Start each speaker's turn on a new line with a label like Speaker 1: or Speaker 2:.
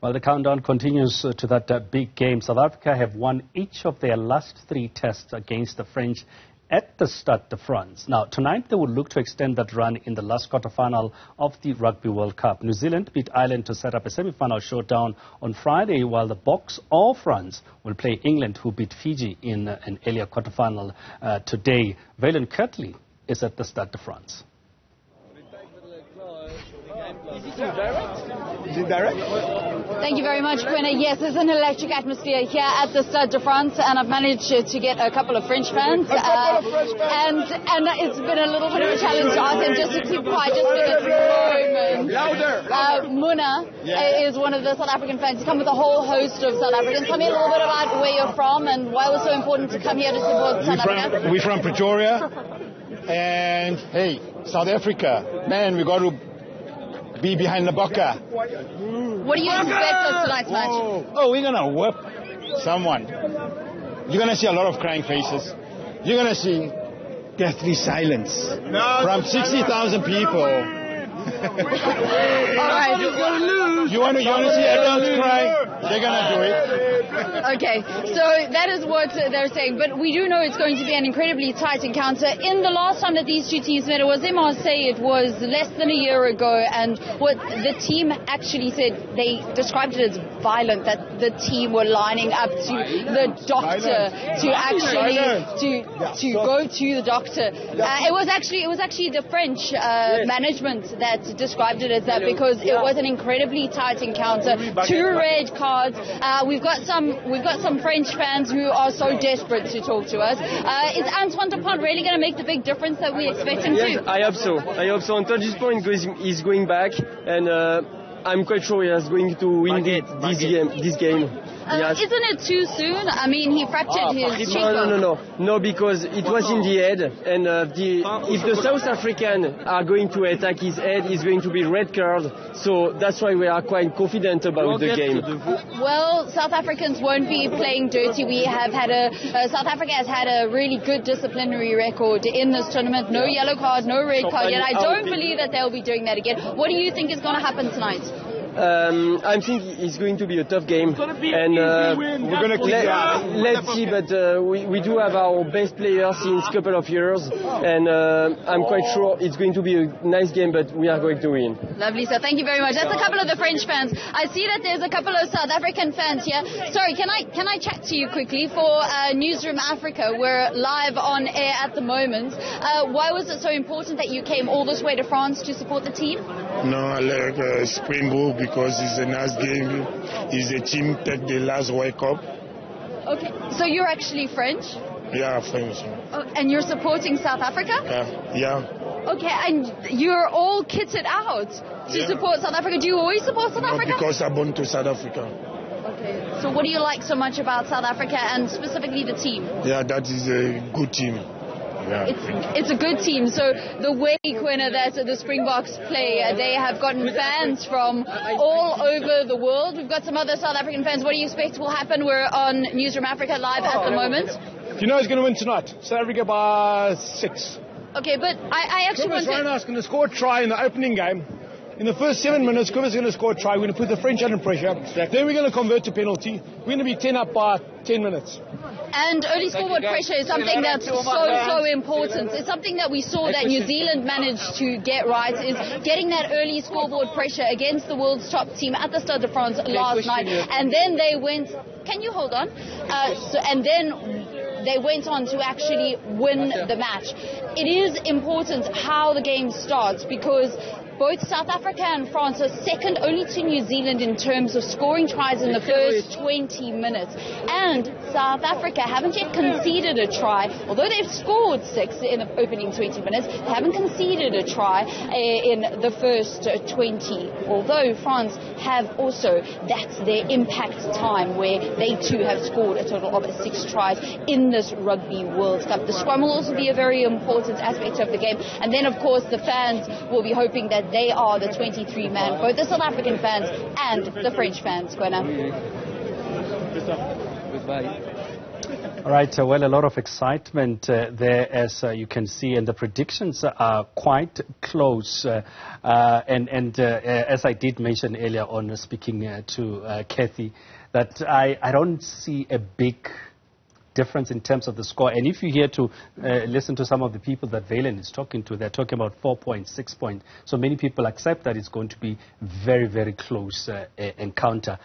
Speaker 1: Well, the countdown continues to that big game. South Africa have won each of their last 3 tests against the French at the Stade de France. Now, tonight they will look to extend that run in the last quarterfinal of the Rugby World Cup. New Zealand beat Ireland to set up a semi-final showdown on Friday, while the Boks and France will play England, who beat Fiji in an earlier quarterfinal today. Vaylen Kirtley is at the Stade de France.
Speaker 2: Is it direct?
Speaker 3: Thank you very much, Quinna. Yes, there's an electric atmosphere here at the Stade de France, and I've managed to get a couple of French fans. And it's been a little bit of a challenge to ask them just to keep quiet, just for this moment.
Speaker 2: Louder.
Speaker 3: Muna is one of the South African fans. He's come with a whole host of South Africans. Tell me a little bit about where you're from and why it was so important to come here to support South Africa.
Speaker 2: We're from Pretoria, and hey, South Africa, man, we got to be behind the Bokke.
Speaker 3: What do you expect of tonight's match?
Speaker 2: Oh, we're going to whip someone. You're going to see a lot of crying faces. You're going to see deathly silence from 60,000 people.
Speaker 3: All right.
Speaker 2: You want to see adults cry? They're going to do it.
Speaker 3: Okay, so that is what they're saying. But we do know it's going to be an incredibly tight encounter. In the last time that these two teams met, it was in Marseille. It was less than a year ago. And what the team actually said, they described it as violent, that the team were lining up to the doctor to actually to go to the doctor. It was actually the French management that described it as that, because it was an incredibly tight encounter. 2 red cards. We've got some French fans who are so desperate to talk to us. Is Antoine Dupont really going to make the big difference that we expect him to?
Speaker 4: Yes, I hope so. Until this point, he's going back, and I'm quite sure he is going to win this game. Yes.
Speaker 3: Isn't it too soon? I mean, he fractured his cheekbone.
Speaker 4: No, because it was in the head, and if the South African are going to attack his head, it's going to be red card. So that's why we are quite confident about the game.
Speaker 3: Well, South Africans won't be playing dirty. We have had South Africa has had a really good disciplinary record in this tournament. No yellow card, no red card yet. I don't believe that they'll be doing that again. What do you think is going to happen tonight?
Speaker 4: I think it's going to be a tough game, and
Speaker 2: we're going to
Speaker 4: let's see. But we do have our best players since a couple of years, and I'm quite sure it's going to be a nice game. But we are going to win.
Speaker 3: Lovely, so thank you very much. That's a couple of the French fans. I see that there's a couple of South African fans here. Sorry, can I chat to you quickly for Newzroom Afrika? We're live on air at the moment. Why was it so important that you came all this way to France to support the team?
Speaker 5: No, I like Springboks because it's a nice game. It's a team take the last World Cup.
Speaker 3: Okay, so you're actually French?
Speaker 5: Yeah, French.
Speaker 3: Oh, and you're supporting South Africa?
Speaker 5: Yeah.
Speaker 3: Okay, and you're all kitted out to support South Africa. Do you always support South Africa?
Speaker 5: Because I'm born to South Africa.
Speaker 3: Okay, so what do you like so much about South Africa and specifically the team?
Speaker 5: Yeah, that is a good team. Yeah.
Speaker 3: It's a good team. So the way, Quinna, that the Springboks play, they have gotten fans from all over the world. We've got some other South African fans. What do you expect will happen? We're on Newzroom Afrika live at the moment.
Speaker 2: Do you know who's going to win tonight? South Africa by 6.
Speaker 3: Okay, but I actually want to...
Speaker 2: Reinhardt's going to score a try in the opening game. In the first 7 minutes, Kuba's going to score a try. We're going to put the French under pressure. Then we're going to convert to penalty. We're going to be 10 up by 10 minutes.
Speaker 3: And early scoreboard pressure is something that's so important. It's something that we saw that New Zealand managed to get right, is getting that early scoreboard pressure against the world's top team at the Stade de France last night. And then they went... Can you hold on? And then they went on to actually win the match. It is important how the game starts, because both South Africa and France are second only to New Zealand in terms of scoring tries in the first 20 minutes. And South Africa haven't yet conceded a try. Although they've scored 6 in the opening 20 minutes, they haven't conceded a try in the first 20. Although France have also, that's their impact time, where they too have scored a total of 6 tries in this Rugby World Cup. The scrum will also be a very important aspect of the game. And then, of course, the fans will be hoping that they are the 23-man, both the South African fans and the French fans, Quinna.
Speaker 4: Goodbye.
Speaker 1: All right, well, a lot of excitement there, as you can see, and the predictions are quite close. As I did mention earlier on, speaking to Kathy, that I don't see a big difference in terms of the score. And if you hear to listen to some of the people that Vaylen is talking to, they're talking about 4 points, 6 points. So many people accept that it's going to be very, very close encounter.